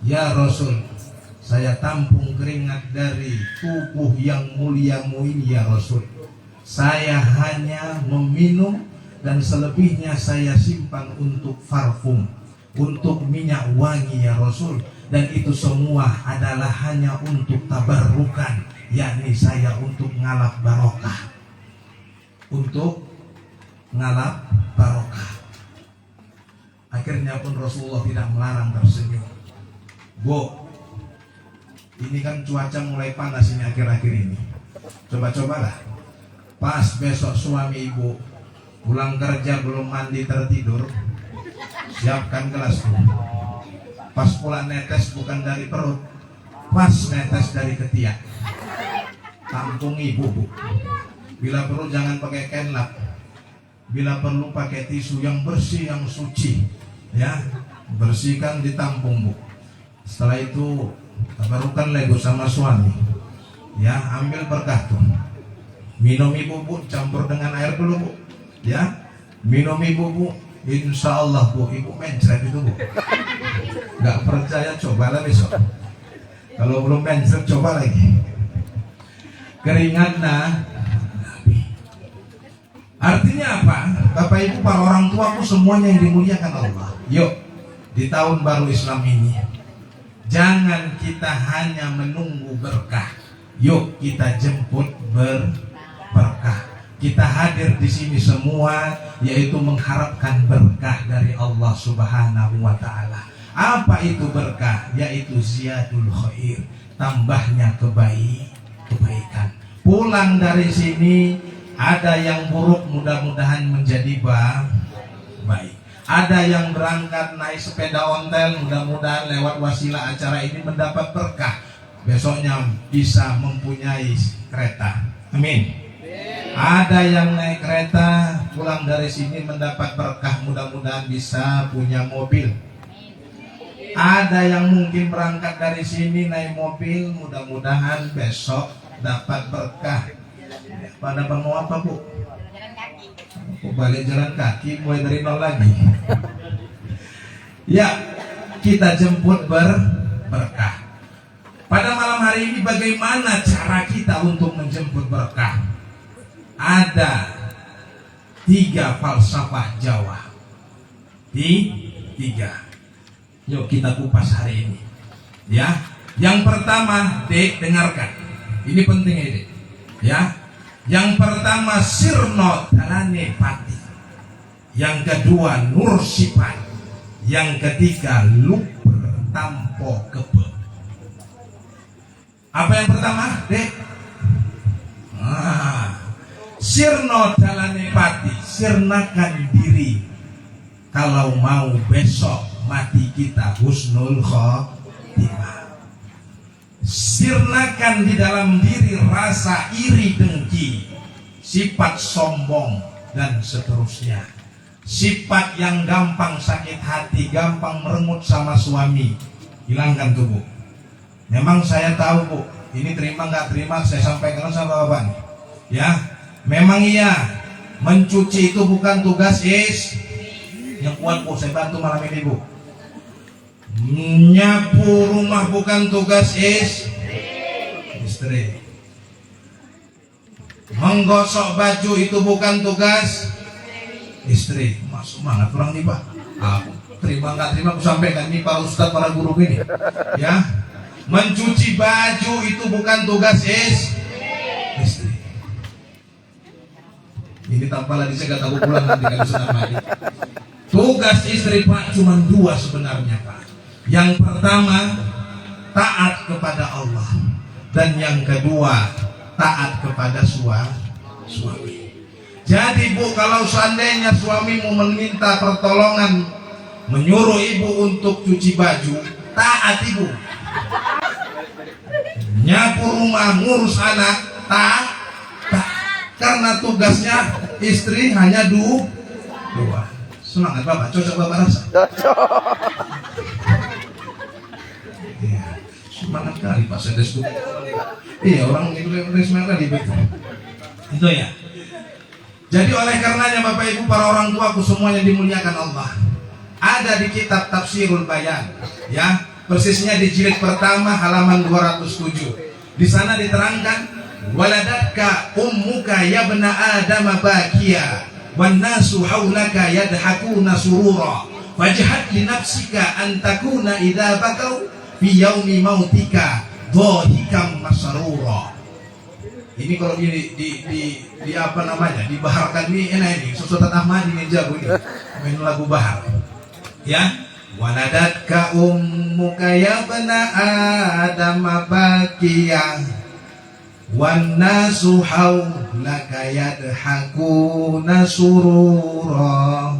Ya Rasul, saya tampung keringat dari tubuh yang muliamu ini ya Rasul. Saya hanya meminum dan selebihnya saya simpan untuk parfum, untuk minyak wangi ya Rasul. Dan itu semua adalah hanya untuk tabarrukan, yakni saya untuk ngalap barokah. Untuk ngalap barokah. Akhirnya pun Rasulullah tidak melarang, tersenyum. Bu, ini kan cuaca mulai panas ini akhir-akhir ini. Coba-cobalah. Pas besok suami ibu pulang kerja belum mandi tertidur, siapkan gelas bu. Pas pula netes bukan dari perut, pas netes dari ketiak. Tampung ibu bu. Bila perlu jangan pakai kenlap. Bila perlu pakai tisu yang bersih, yang suci, ya, bersihkan ditampung bu. Setelah itu tabarukan lego sama suami, ya, ambil berkah tuh. Minum ibu bu, campur dengan air dulu bu, ya, minum ibu bu. Insya Allah bu, ibu mencret itu bu. Gak percaya cobalah besok. Kalau belum mencret coba lagi. Keringat Nabi. Artinya apa? Bapak ibu, para orang tuaku semuanya yang dimuliakan Allah. Yuk, di tahun baru Islam ini, jangan kita hanya menunggu berkah. Yuk kita jemput berkah. Kita hadir di sini semua yaitu mengharapkan berkah dari Allah Subhanahu wa taala. Apa itu berkah? Yaitu ziyadul khair, tambahnya kebaikan. Pulang dari sini ada yang buruk, mudah-mudahan menjadi baik. Ada yang berangkat naik sepeda ontel, mudah-mudahan lewat wasilah acara ini mendapat berkah. Besoknya bisa mempunyai kereta. Amin. Ada yang naik kereta pulang dari sini mendapat berkah, mudah-mudahan bisa punya mobil. Ada yang mungkin berangkat dari sini naik mobil, mudah-mudahan besok dapat berkah. Pada mau apa bu? Balik jalan kaki, mulai dari nol lagi. Ya, kita jemput berkah. Pada malam hari ini bagaimana cara kita untuk menjemput berkah? Ada 3 falsafah Jawa. 3. Yuk kita kupas hari ini. Ya, yang pertama, Dek, dengarkan. Ini penting ini, ya. Yang pertama sirno dalane pati. Yang kedua nur sifat. Yang ketiga luber tampo kebe. Apa yang pertama, Dek? Sirno dalane pati, sirnakan diri. Kalau mau besok mati kita husnul khotimah. Sirnakan di dalam diri rasa iri dengki, sifat sombong dan seterusnya. Sifat yang gampang sakit hati, gampang merengut sama suami, hilangkan tuh bu. Memang saya tahu bu, ini terima nggak terima saya sampaikan sama bapak nih. Ya, memang iya, mencuci itu bukan tugas yang kuat bu, saya bantu malam ini bu. Nyapu rumah bukan tugas istri. Menggosok baju itu bukan tugas istri. Masuk semangat kurang nih pak. Aku terima nggak terima aku sampaikan nih para ustadz, para guru ini. Ya, mencuci baju itu bukan tugas istri. Ini tanpa lagi saya kata aku pulang nanti kalau sudah mandi. Tugas istri pak cuma 2 sebenarnya pak. Yang pertama taat kepada Allah, dan yang kedua taat kepada suami. Jadi bu, kalau seandainya suamimu meminta pertolongan, menyuruh ibu untuk cuci baju, taat ibu. Nyapu rumah, ngurus anak, taat. Karena tugasnya istri hanya 2. Semangat bapak, cocok bapak rasa. Ya, semangat kali Pak Sedes tuh. Iya, orang itu semangat kali betul. Itu ya. Jadi oleh karenanya Bapak Ibu para orang tuaku semuanya dimuliakan Allah. Ada di kitab Tafsirul Bayan, ya. persisnya di jilid pertama halaman 207. Di sana diterangkan, waladatka ummuka yabna adama bakiya wan nasu haulaka yadhakuna surura wajhad li nafsika an takuna idza bakau fi yaumi mautika dhahikam masrura. Ini kalau di apa namanya, dibaharkan ini enak ini. Sultan Ahmad ini jago ini main lagu bahar. Ya, waladatka ummuka yabna adama bakiya wan nasu haulaka yadhakuna surura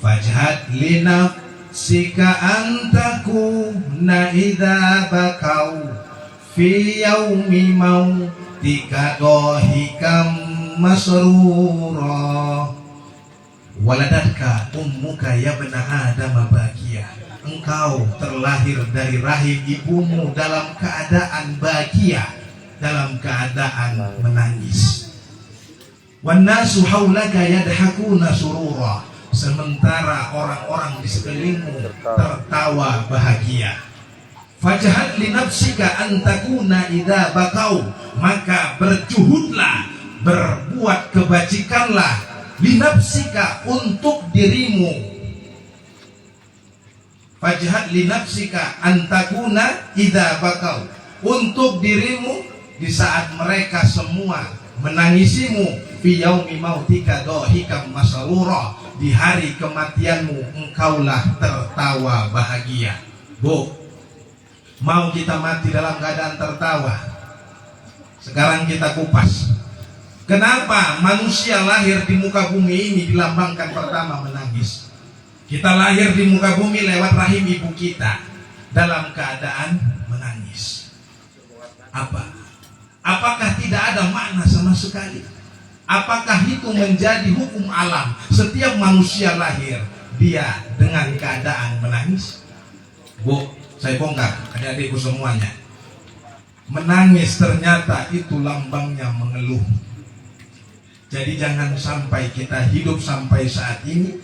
fajhad li nafsika an takuna idza bakau fi yaumi mautika dhahikam masrura. Waladatka ummuka yabna adama bakia, engkau terlahir dari rahim ibumu dalam keadaan bahagia, dalam keadaan menangis. Wan nasu haulaka yadhakuna surura, sementara orang-orang di sekelilingmu tertawa bahagia. Fajhad li nafsika an takuna idza bakau, maka berjuhudlah, berbuat kebajikanlah, li nafsika, untuk dirimu. Fajhad li nafsika an takuna idza bakau, untuk dirimu di saat mereka semua menangisimu. Fi yaumi mautika dhahikam masrura, di hari kematianmu engkaulah tertawa bahagia. Bu, mau kita mati dalam keadaan tertawa? Sekarang kita kupas. Kenapa manusia lahir di muka bumi ini dilambangkan pertama menangis? Kita lahir di muka bumi lewat rahim ibu kita dalam keadaan menangis. Apakah tidak ada makna sama sekali? Apakah itu menjadi hukum alam? Setiap manusia lahir dia dengan keadaan menangis. Bu, saya bongkar adik-adikku semuanya. Menangis ternyata itu lambangnya mengeluh. Jadi jangan sampai kita hidup sampai saat ini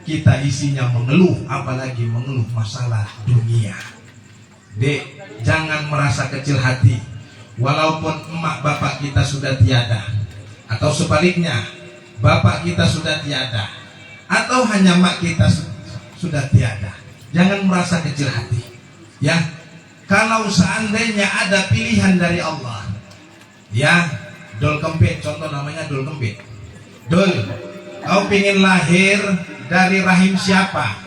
kita isinya mengeluh, apalagi mengeluh masalah dunia. Dek, jangan merasa kecil hati. Walaupun emak bapak kita sudah tiada, atau sebaliknya bapak kita sudah tiada, atau hanya emak kita sudah tiada, jangan merasa kecil hati. Ya, kalau seandainya ada pilihan dari Allah, ya, Dol Kempit, contoh namanya Dol Kempit. Dol, kau pingin lahir dari rahim siapa?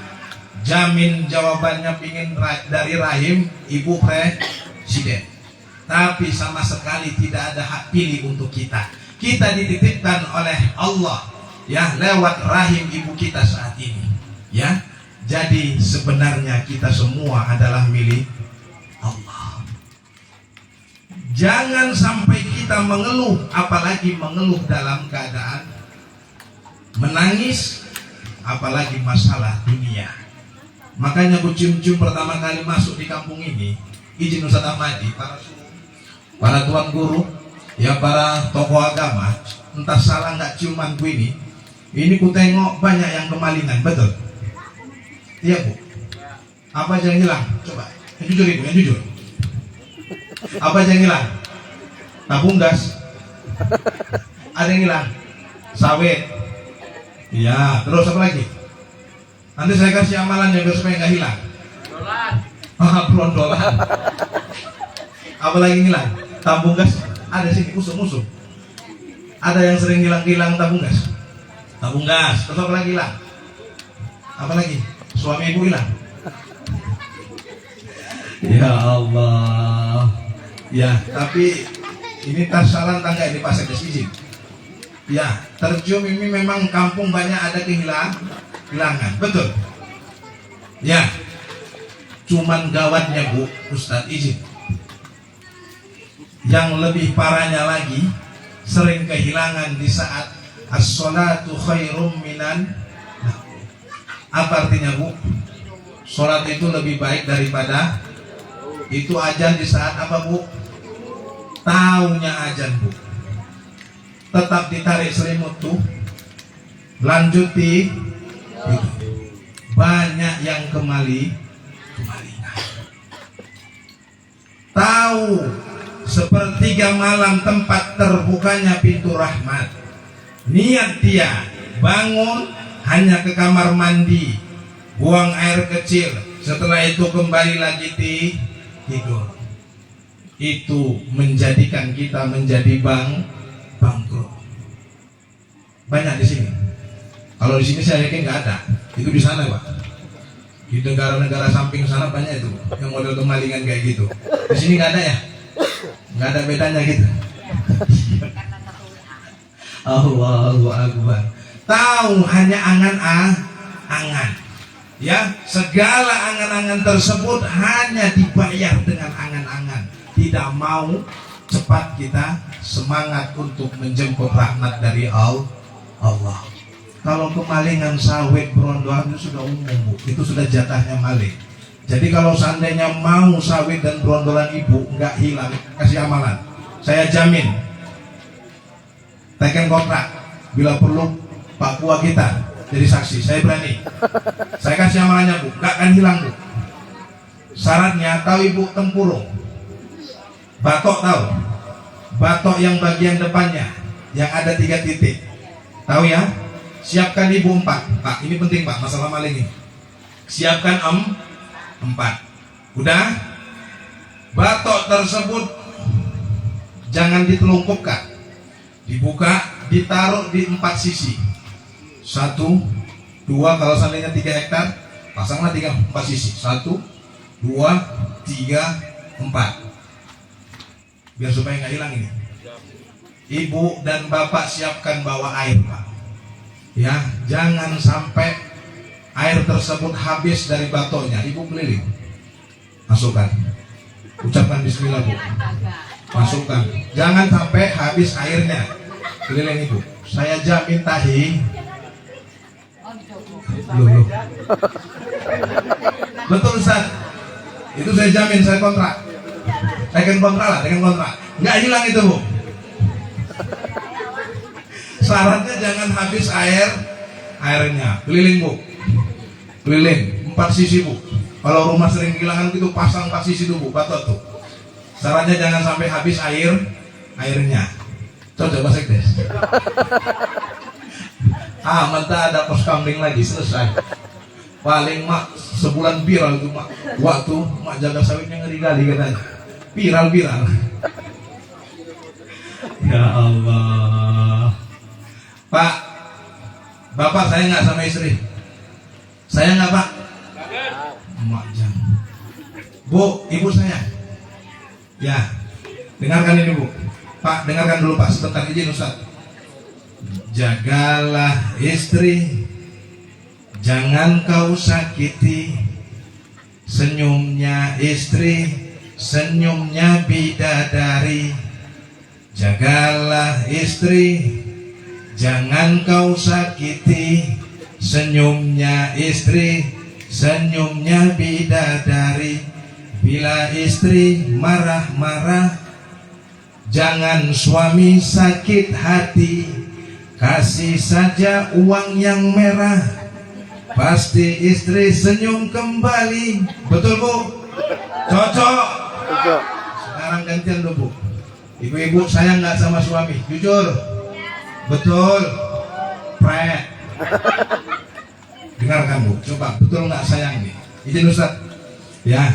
Jamin jawabannya pingin dari rahim ibu presiden. Tapi sama sekali tidak ada hak pilih untuk kita. Kita dititipkan oleh Allah, ya, lewat rahim ibu kita saat ini. Ya, jadi sebenarnya kita semua adalah milik Allah. Jangan sampai kita mengeluh, apalagi mengeluh dalam keadaan menangis, apalagi masalah dunia. Makanya Bu Cium-Cium pertama kali masuk di kampung ini, izin Ustaz Ahmadi, para tuan guru, ya, para tokoh agama, entah salah nggak ciuman Bu ini ku tengok banyak yang kemalingan, betul? Iya Bu. Apa aja yang hilang? Coba, yang jujur Ibu, yang jujur. Apa aja yang hilang? Tabung gas. Ada yang hilang? Sawit. Iya, terus apa lagi? Nanti saya kasih amalan yang supaya nggak hilang. Dolan. Dolan. Apa lagi yang hilang? Tabung gas. Ada sini musuh. Ada yang sering hilang tabung gas. Tabung gas. Terus apa lagi hilang? Apa lagi? Suami ibu hilang. Ya Allah. Ya, tapi ini tasalan tangga ini Pak Sekdes izin. Ya, Tercium ini memang kampung banyak ada kehilangan, betul. Ya, cuman gawatnya Bu Ustadz izin. Yang lebih parahnya lagi, sering kehilangan di saat as-sholatu khairum minan. Apa artinya Bu? Sholat itu lebih baik daripada itu. Azan di saat apa Bu? Taunya azan Bu, tetap ditarik selimut tuh, lanjuti itu. Banyak yang kemalingan. tahu sepertiga malam tempat terbukanya pintu rahmat. Niat dia bangun hanya ke kamar mandi, buang air kecil, setelah itu kembali lagi tidur. Itu menjadikan kita menjadi bangkrut. Banyak di sini. Kalau di sini saya yakin nggak ada. Itu di sana, Pak. Di negara-negara samping sana banyak itu yang model kemalingan kayak gitu. Di sini nggak ada ya? Nggak ada bedanya gitu. Allahu Akbar. Tahu hanya angan-angan. Ya, segala angan-angan tersebut hanya dibayar dengan angan-angan. Tidak mau cepat kita semangat untuk menjemput rahmat dari Allah. Kalau kemalingan sawit berondolan itu sudah umum, Bu. Itu sudah jatahnya maling. Jadi kalau seandainya mau sawit dan berondolan ibu nggak hilang, kasih amalan. Saya jamin. Teken kontrak. Bila perlu Pak Kua kita jadi saksi. Saya berani. Saya kasih amalannya, Bu. Nggak akan hilang, Bu. Syaratnya tahu Ibu tempurung. Batok tahu. Batok yang bagian depannya yang ada 3 titik. Tahu ya? Siapkan Ibu 4. Pak, ini penting Pak, masalah maling ini. Siapkan 4. Udah? Batok tersebut jangan ditelungkupkan. Dibuka, ditaruh di 4 sisi. 1, 2, kalau seandainya 3 hektar, pasanglah 4 sisi. 1, 2, 3, 4. Biar supaya nggak hilang ini. Ibu dan bapak siapkan bawa air, Pak. Ya, jangan sampai air tersebut habis dari batoknya. Ibu keliling, masukkan, ucapkan bismillah, Bu. Masukkan, jangan sampai habis airnya. Keliling Ibu. Saya jamin tahi. Loh. Betul Ustaz. Itu saya jamin, saya kontrak. Dengan kontrak. Nggak hilang itu, Bu. Syaratnya jangan habis airnya. Keliling, Bu. Keliling 4 sisi, Bu. Kalau rumah sering kehilangan gitu, pasang 4 sisi tuh, Bu, batok tuh. Syaratnya jangan sampai habis airnya. Coba bahasa Inggris. Mentah ada pos kamling lagi, selesai. Paling mak sebulan viral tuh mak. Waktu mak jaga sawitnya ngeri kali katanya. Viral. Ya Allah. Pak, bapak saya nggak sama istri. Saya nggak, Pak. Mak jangan. Bu, ibu saya. Ya, dengarkan ini, Bu. Pak, dengarkan dulu, Pak. Sebentar izin Ustaz. Jagalah istri, jangan kau sakiti. Senyumnya istri, senyumnya bidadari. Jagalah istri, jangan kau sakiti. Senyumnya istri, senyumnya bidadari. Bila istri marah-marah, jangan suami sakit hati. Kasih saja uang yang merah, pasti istri senyum kembali. Betul, Bu? Cocok. Sekarang gantian dulu, Bu. Ibu-ibu sayang nggak sama suami? Jujur. Betul. Pret. Dengarkan, Bu. Coba, betul nggak sayang nih? Izin Ustaz. Ya.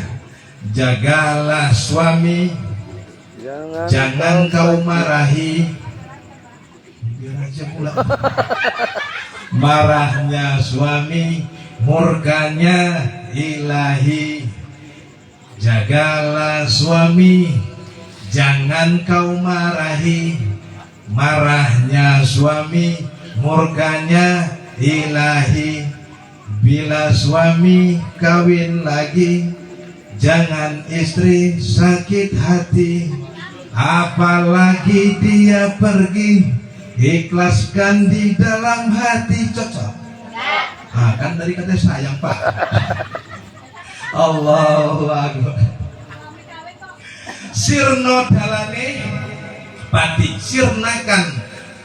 Jagalah suami, jangan kau marahi. Biar aja pulang. Marahnya suami, murkanya ilahi. Jagalah suami, jangan kau marahi. Marahnya suami, murkanya ilahi. Bila suami kawin lagi, jangan istri sakit hati. Apalagi dia pergi, ikhlaskan di dalam hati. Cocok? Kan tadi katanya sayang, Pak. Allahu Akbar. Sirno dalane pati. Sirnakan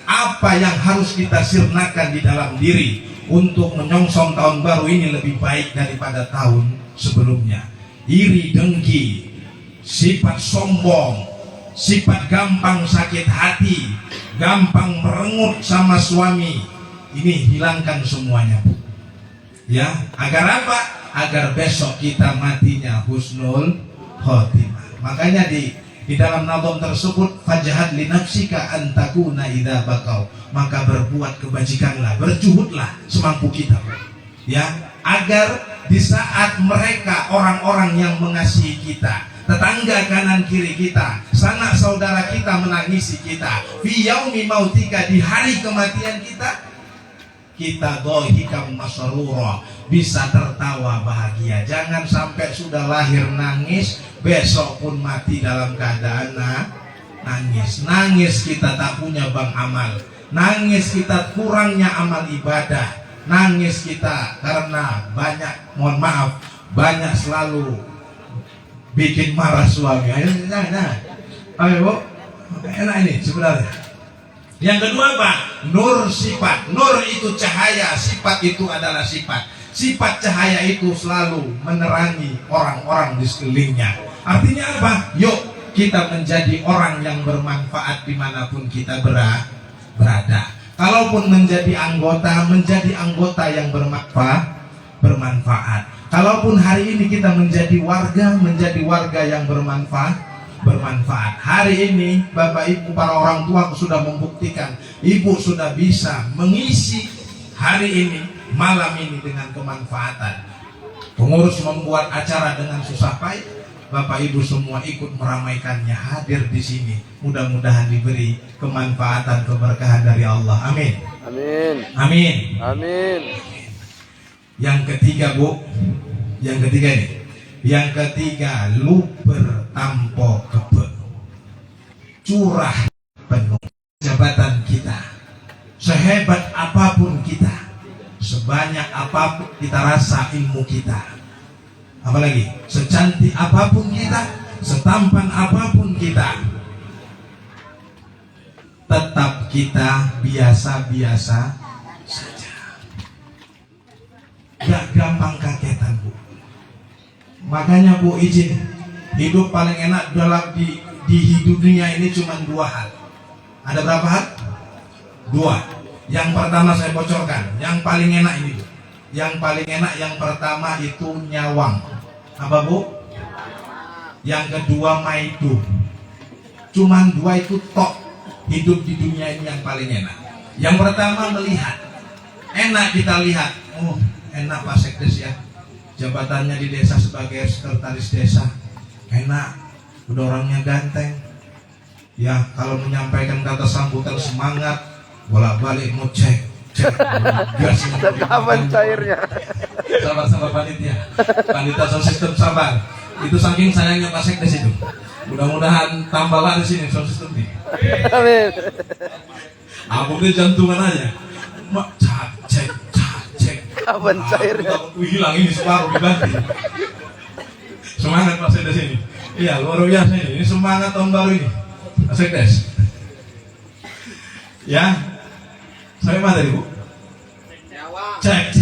apa yang harus kita sirnakan di dalam diri untuk menyongsong tahun baru ini lebih baik daripada tahun sebelumnya. Iri dengki, sifat sombong, sifat gampang sakit hati, gampang merengut sama suami, ini hilangkan semuanya, Bu. Ya, agar apa? Agar besok kita matinya husnul khotimah. Makanya di dalam nazam tersebut, fajhad li nafsika an takuna idza bakau, maka berbuat kebajikanlah, berjuhudlah semampu kita, ya, agar di saat mereka orang-orang yang mengasihi kita, tetangga kanan kiri kita, sanak saudara kita menangisi kita, fi yaumi mautika, di hari kematian kita dhahikam masrura, bisa tertawa bahagia. Jangan sampai sudah lahir nangis, besok pun mati dalam keadaan nangis. Nangis kita tak punya bank amal, nangis kita kurangnya amal ibadah, nangis kita karena banyak, mohon maaf, banyak selalu bikin marah suami. Ayo, Bu, enak ini sebenarnya. Yang kedua apa? Nur sifat. Nur itu cahaya, sifat itu adalah sifat. Sifat cahaya itu selalu menerangi orang-orang di sekelilingnya. Artinya apa? Yuk kita menjadi orang yang bermanfaat dimanapun kita berada. Kalaupun menjadi anggota yang bermanfaat. Kalaupun hari ini kita menjadi warga yang bermanfaat. Hari ini Bapak Ibu para orang tua sudah membuktikan, Ibu sudah bisa mengisi hari ini, malam ini dengan kemanfaatan. Pengurus membuat acara dengan susah payah, Bapak Ibu semua ikut meramaikannya, hadir di sini. Mudah-mudahan diberi kemanfaatan, keberkahan dari Allah. Amin. Amin. Amin. Amin. Yang ketiga, Bu, yang ketiga ini. Yang ketiga, luber tampo kebe, curah penuh jabatan kita, sehebat apapun kita, sebanyak apapun kita rasa ilmu kita, apalagi secantik apapun kita, setampan apapun kita, tetap kita biasa-biasa saja. Gak gampang kagetan, Bu. Makanya, Bu, izin, hidup paling enak dalam di hidup dunia ini cuma dua hal. Ada berapa hal? Dua. Yang pertama saya bocorkan, yang paling enak ini, Bu. Yang paling enak yang pertama itu nyawang. Apa, Bu? Yang kedua maidu. Cuman dua itu tok. Hidup di dunia ini yang paling enak. Yang pertama melihat. Enak kita lihat. Oh, enak Pak Sekdes ya. Jabatannya di desa sebagai sekretaris desa, enak, udah orangnya ganteng, ya, kalau menyampaikan kata sambutan semangat, bolak-balik mau cek gas. Kapan cairnya? Sabar panitia sound system, sabar. Itu saking sayangnya Pak Sekdes itu. Mudah-mudahan tambah lah di sini sound system nih. Amin. Aku tuh jantungan aja, cek. Kapan cairnya? Hilang ini separuh dibanting. Semangat Pak Sekdes ini. Iya, luar biasa ini. Ini semangat tahun baru ini, Pak Sekdes. Ya, saya mana tadi, Bu? Cek.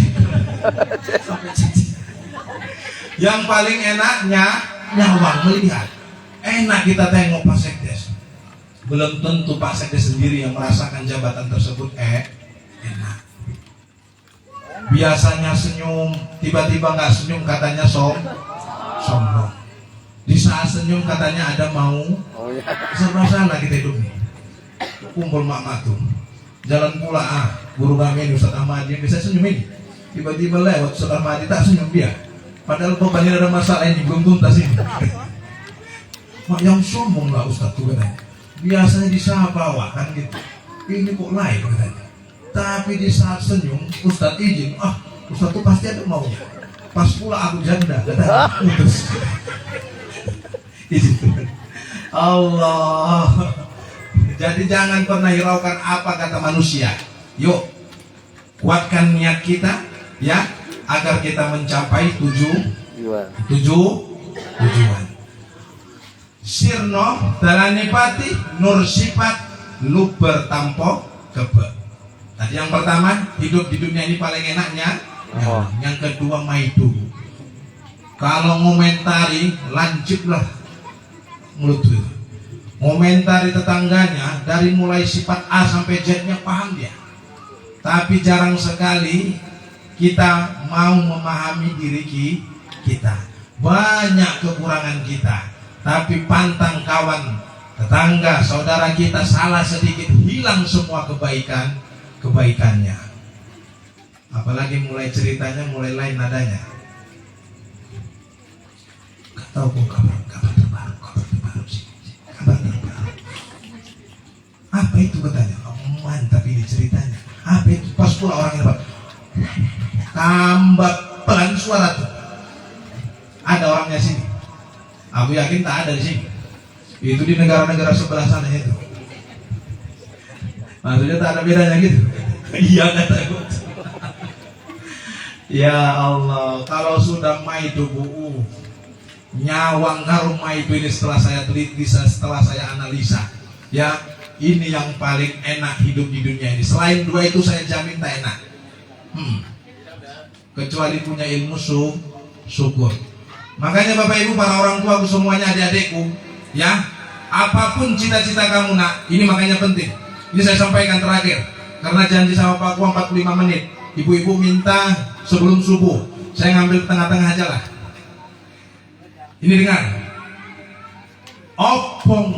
Yang paling enaknya nyawang, melihat. Enak kita tengok Pak Sekdes. Belum tentu Pak Sekdes sendiri yang merasakan jabatan tersebut enak. Biasanya senyum, tiba-tiba nggak senyum, katanya sombong. Di saat senyum katanya ada mau. Serba salah kita hidup nih. Kumpul mak tuh, jalan pula guru kami ini Ustaz Ahmad yang bisa senyum ini. Tiba-tiba lewat Ustaz Ahmad tak senyum dia. Padahal bebannya ada masalah ini belum tuntas ini. Mak yang sombong lah Ustaz tuh katanya. Biasanya disapa kan gitu. Ini kok lain katanya. Tapi di saat senyum, Ustadz izin, Ustadz tuh pasti ada maunya. Pas pula aku janda, katanya, putus. Izin. Allah. Jadi jangan pernah hiraukan apa kata manusia. Yuk, kuatkan niat kita, ya, agar kita mencapai tujuan. Sirno dalanipati nur sifat luber tampo kebe. Tadi yang pertama, hidup di dunia ini paling enaknya. Yang kedua maidu. Kalau ngomentari, lanjutlah mulut itu. Komentari tetangganya dari mulai sifat A sampai Z-nya paham dia. Tapi jarang sekali kita mau memahami diri kita. Banyak kekurangan kita, tapi pantang kawan, tetangga, saudara kita salah sedikit hilang semua kebaikannya. Apalagi mulai ceritanya mulai lain nadanya. Gak tahu kok kabar terbaru sih. Kabar terbaru. Apa itu katanya? Oh, mantap ini ceritanya. Apa itu? Pas pula orangnya dapat tambah pelan suara tuh. Ada orangnya sini. Aku yakin tak ada di sini. Itu di negara-negara sebelah sana itu. Maksudnya tak ada bedanya gitu. Iya kata aku. Ya Allah, kalau sudah maidu bu, nyawang ngarum maidu ini setelah saya teliti, setelah saya analisa, ya ini yang paling enak hidup di dunia ini. Selain dua itu saya jamin tak enak. Kecuali punya ilmu syukur. Makanya Bapak Ibu, para orang tua aku semuanya, adik-adikku, ya, apapun cita-cita kamu nak, ini makanya penting. Ini saya sampaikan terakhir, karena janji sama Pak Kuang 45 menit. Ibu-ibu minta sebelum subuh, saya ngambil tengah-tengah aja lah. Ini dengar, opong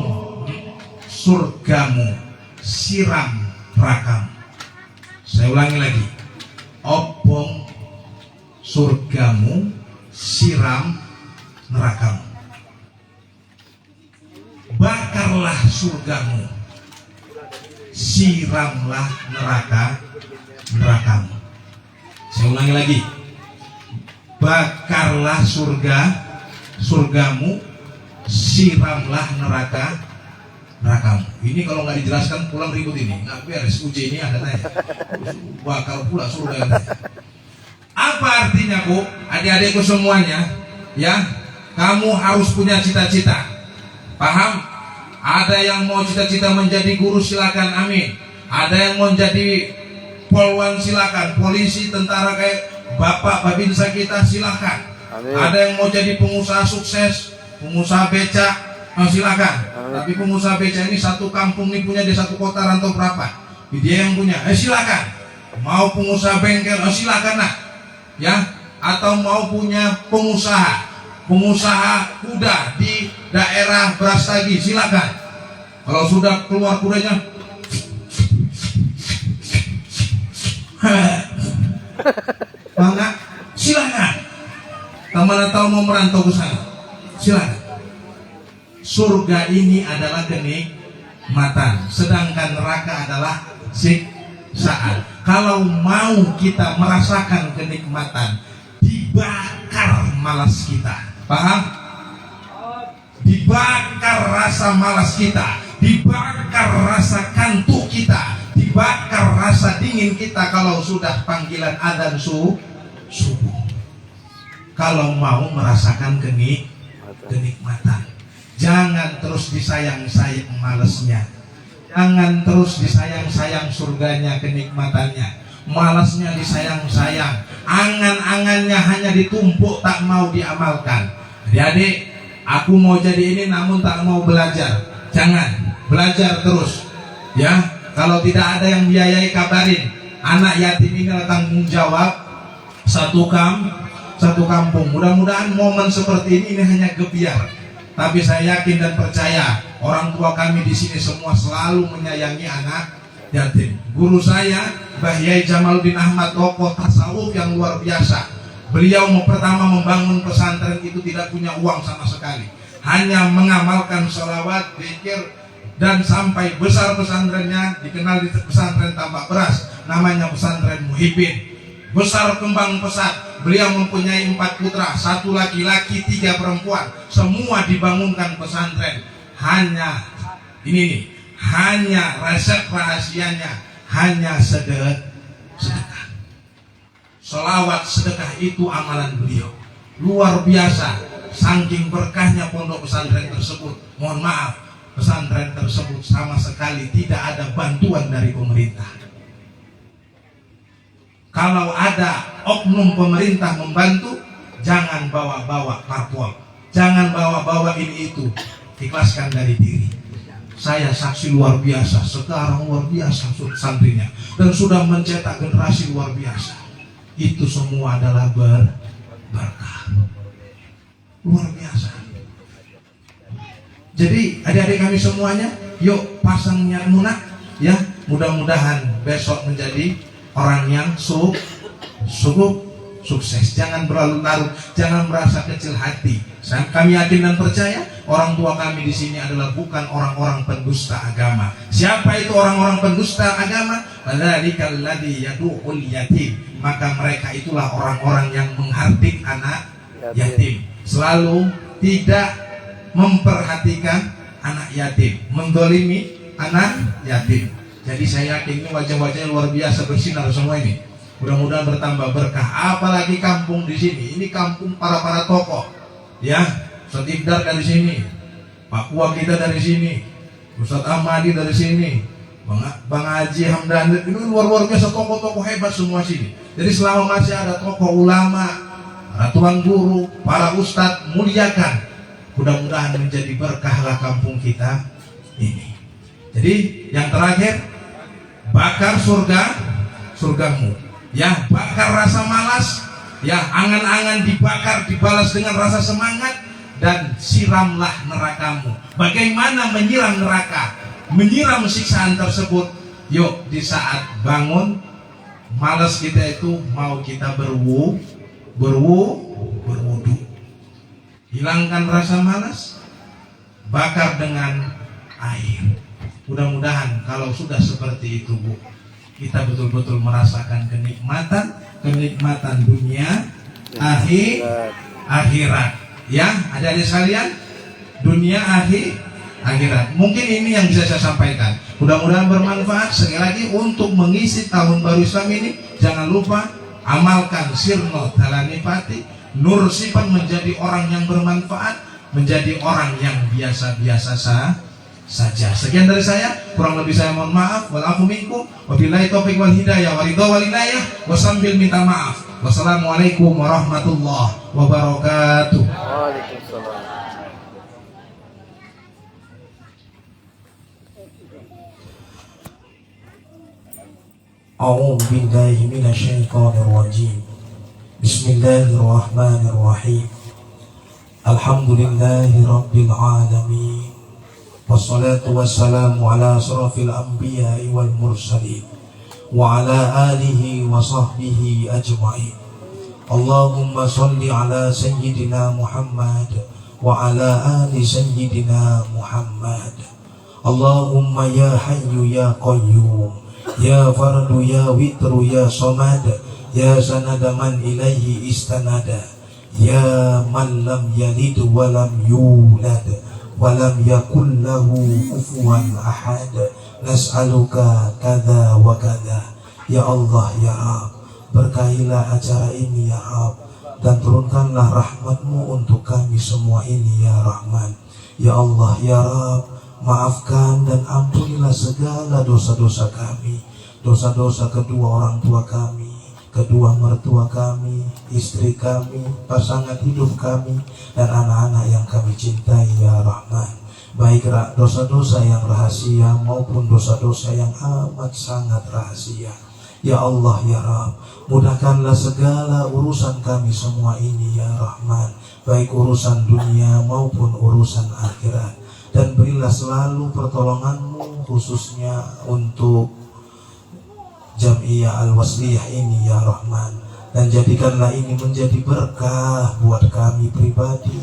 surgamu siram nerakamu. Saya ulangi lagi, opong surgamu siram nerakamu. Bakarlah surgamu, siramlah nerakamu. Saya ulangi lagi, bakarlah surgamu, siramlah nerakamu. Ini kalau nggak dijelaskan pulang ribut ini, nggak beres. Uji ini ada tanya, bakal pula surga. Apa artinya Bu, adik-adikku semuanya, ya, kamu harus punya cita-cita. Paham? Ada yang mau cita-cita menjadi guru, silakan, amin. Ada yang mau jadi polwan, silakan. Polisi, tentara kayak Bapak Babinsa kita, silakan. Amin. Ada yang mau jadi pengusaha sukses, pengusaha becak, silakan. Amin. Tapi pengusaha becak ini satu kampung ini punya, di satu kota rantau berapa? Dia yang punya, silakan. Mau pengusaha bengkel, silakan nak. Ya, atau mau punya pengusaha kuda di daerah Brastagi, silakan. Kalau sudah keluar kudanya, maka silakan. Teman atau mau merantau ke sana, silakan. Surga ini adalah kenikmatan, sedangkan neraka adalah siksaan. Kalau mau kita merasakan kenikmatan, dibakar malas kita. Paham? Dibakar rasa malas kita, dibakar rasa kantuk kita, dibakar rasa dingin kita kalau sudah panggilan adzan subuh. Kalau mau merasakan kenikmatan, jangan terus disayang-sayang malesnya. Jangan terus disayang-sayang surganya, kenikmatannya. Malasnya disayang-sayang, angan-angannya hanya ditumpuk, tak mau diamalkan. Adik-adik, aku mau jadi ini namun tak mau belajar. Jangan, belajar terus. Ya, kalau tidak ada yang biayai, kabarin. Anak yatim ini adalah tanggung jawab satu kampung. Mudah-mudahan momen seperti ini hanya gebiar. Tapi saya yakin dan percaya orang tua kami di sini semua selalu menyayangi anak yatim. Guru saya, Mbah Yai Jamaluddin Ahmad, tokoh tasawuf yang luar biasa. Beliau pertama membangun pesantren itu tidak punya uang sama sekali, hanya mengamalkan sholawat, zikir, dan sampai besar pesantrennya dikenal di pesantren Tambak Beras, namanya pesantren Muhyiddin. Besar kembang pesat. Beliau mempunyai 4 putra, 1 laki-laki, 3 perempuan. Semua dibangunkan pesantren. Hanya ini nih, hanya resep rahasianya, hanya sedekah. Selawat, sedekah itu amalan beliau. Luar biasa. Saking berkahnya pondok pesantren tersebut. Mohon maaf, pesantren tersebut sama sekali tidak ada bantuan dari pemerintah. Kalau ada oknum pemerintah membantu, jangan bawa-bawa parpol, jangan bawa-bawa ini itu. ikhlaskan dari diri. Saya saksi luar biasa, sekarang luar biasa santrinya, dan sudah mencetak generasi luar biasa. Itu semua adalah berkah luar biasa. Jadi adik-adik kami semuanya, yuk pasang niat munah ya, mudah-mudahan besok menjadi orang yang sukses. Jangan berlarut-larut, jangan merasa kecil hati. Kami yakin dan percaya orang tua kami di sini adalah bukan orang-orang pendusta agama. Siapa itu orang-orang pendusta agama? Fadzalikal ladzi yadu'ul yatim. Maka mereka itulah orang-orang yang menghardik anak yatim. Selalu tidak memperhatikan anak yatim, mendolimi anak yatim. Jadi saya yakin ini wajah-wajahnya luar biasa bersinar semua ini. Mudah-mudahan bertambah berkah. Apalagi kampung di sini. Ini kampung para tokoh. Ya, Ustaz Ibdar dari sini, Pak Kuwa kita dari sini, Ustaz Ahmadi dari sini, Bang Haji Hamdan. Ini luar biasa tokoh-tokoh hebat semua sini. Jadi selama masih ada tokoh ulama, para tuan guru, para ustadz, muliakan. Mudah-mudahan menjadi berkahlah kampung kita ini. Jadi yang terakhir, bakar surgamu. Ya, bakar rasa malas. Ya, angan-angan dibakar, dibalas dengan rasa semangat, dan siramlah nerakamu. Bagaimana menyiram neraka? Menyiram siksaan tersebut. Yuk, di saat bangun, malas kita itu mau kita berwudu. Hilangkan rasa malas, bakar dengan air. Mudah-mudahan kalau sudah seperti itu, Bu, kita betul-betul merasakan kenikmatan dunia, akhirat. Ya, adik-adik sekalian, dunia, akhirat. Mungkin ini yang bisa saya sampaikan. Mudah-mudahan bermanfaat. Sekali lagi, untuk mengisi tahun baru Islam ini, jangan lupa amalkan sirno dalanipati, nur sifat, menjadi orang yang bermanfaat, menjadi orang yang biasa-biasa saja. Sekian dari saya, kurang lebih saya mohon maaf. Walafu minkum, wabillahi taufiq wal hidayah, waridho wal inayah, wasambil minta maaf. Wassalamualaikum warahmatullahi wabarakatuh. Waalaikumsalam. A'udzu billahi minasyaitonir rajim. Bismillahirrahmanirrahim. Alhamdulillahi rabbil alamin. Wassalatu wassalamu ala asrafil anbiya'i wal mursalin wa ala alihi wa sahbihi ajma'in. Allahumma salli ala sayyidina Muhammad wa ala ali sayyidina Muhammad. Allahumma ya hayyu ya qayyum, ya fardu ya witru ya samad, ya sanada man ilaihi istanada, ya man lam yalid wa lam yulad walam yakul lahu kufuwan ahad. Nas'aluka kada wa kada. Ya Allah ya Rabb, berkahilah acara ini ya Rabb, dan turunkanlah rahmatmu untuk kami semua ini ya Rahman. Ya Allah ya Rabb, maafkan dan ampunilah segala dosa-dosa kami, dosa-dosa kedua orang tua kami, kedua mertua kami, istri kami, pasangan hidup kami, dan anak-anak yang kami cintai ya Rahman. Baik dosa-dosa yang rahasia maupun dosa-dosa yang amat sangat rahasia. Ya Allah ya Rabb, mudahkanlah segala urusan kami semua ini ya Rahman, baik urusan dunia maupun urusan akhirat. Dan berilah selalu pertolonganmu khususnya untuk Jam'iyah Al-Wasliyah ini ya Rahman. Dan jadikanlah ini menjadi berkah buat kami pribadi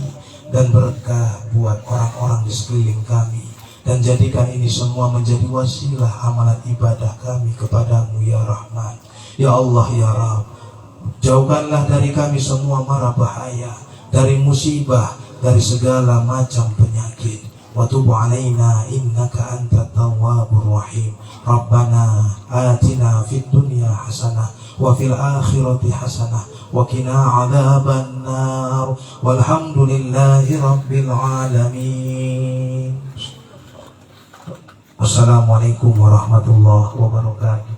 dan berkah buat orang-orang di sekeliling kami. Dan jadikan ini semua menjadi wasilah amalan ibadah kami kepadamu ya Rahman. Ya Allah ya Rabb, jauhkanlah dari kami semua mara bahaya, dari musibah, dari segala macam penyakit. Wa tub alaina innaka antat tawwabur rahim. Rabbana atina fid dunya hasanah wa fil akhirati hasanah wa qina adzaban nar. Walhamdulillahi rabbil alamin. Wassalamualaikum warahmatullahi wabarakatuh.